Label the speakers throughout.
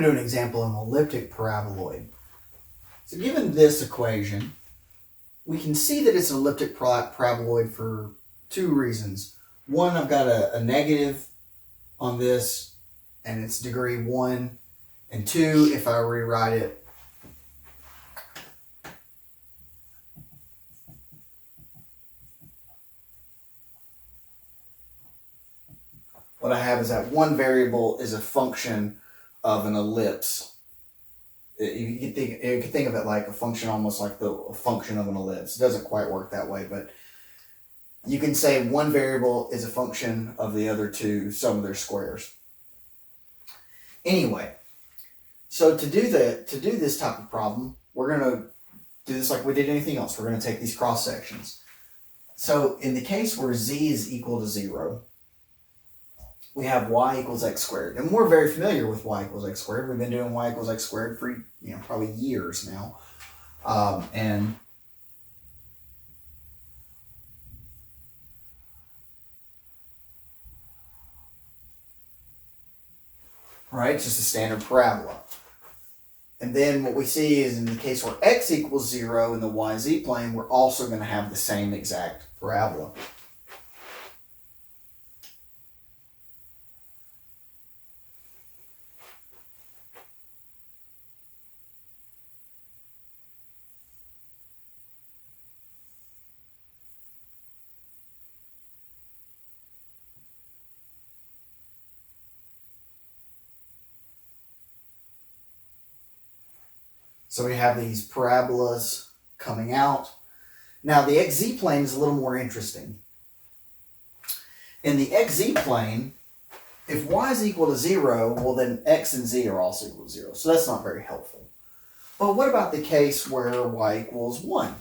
Speaker 1: going to do an example of an elliptic paraboloid. So given this equation, we can see that it's an elliptic paraboloid for two reasons. One, I've got a negative on this, and it's degree 1. And 2, if I rewrite it, what I have is that one variable is a function of an ellipse. You can think of it like a function, almost like a function of an ellipse. It doesn't quite work that way, but you can say one variable is a function of the other two, sum of their squares. Anyway, so to do this type of problem, we're going to do this like we did anything else. We're going to take these cross sections. So in the case where z is equal to 0, we have y equals x squared. And we're very familiar with y equals x squared. We've been doing y equals x squared for probably years now. Right, it's just a standard parabola. And then what we see is in the case where x equals 0 in the yz plane, we're also going to have the same exact parabola. So we have these parabolas coming out. Now the xz plane is a little more interesting. In the xz plane, if y is equal to 0, well then x and z are also equal to 0. So that's not very helpful. But what about the case where y equals 1?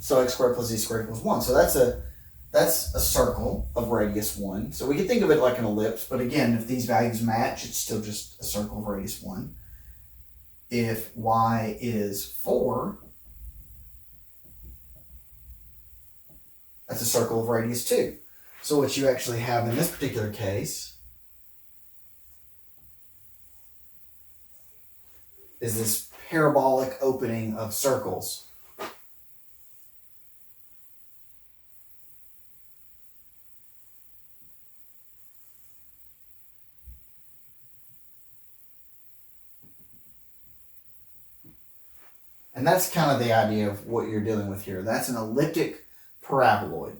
Speaker 1: So x squared plus z squared equals 1. So that's a circle of radius 1. So we can think of it like an ellipse, but again, if these values match, it's still just a circle of radius 1. If y is 4, that's a circle of radius 2. So what you actually have in this particular case is this parabolic opening of circles. And that's kind of the idea of what you're dealing with here. That's an elliptic paraboloid.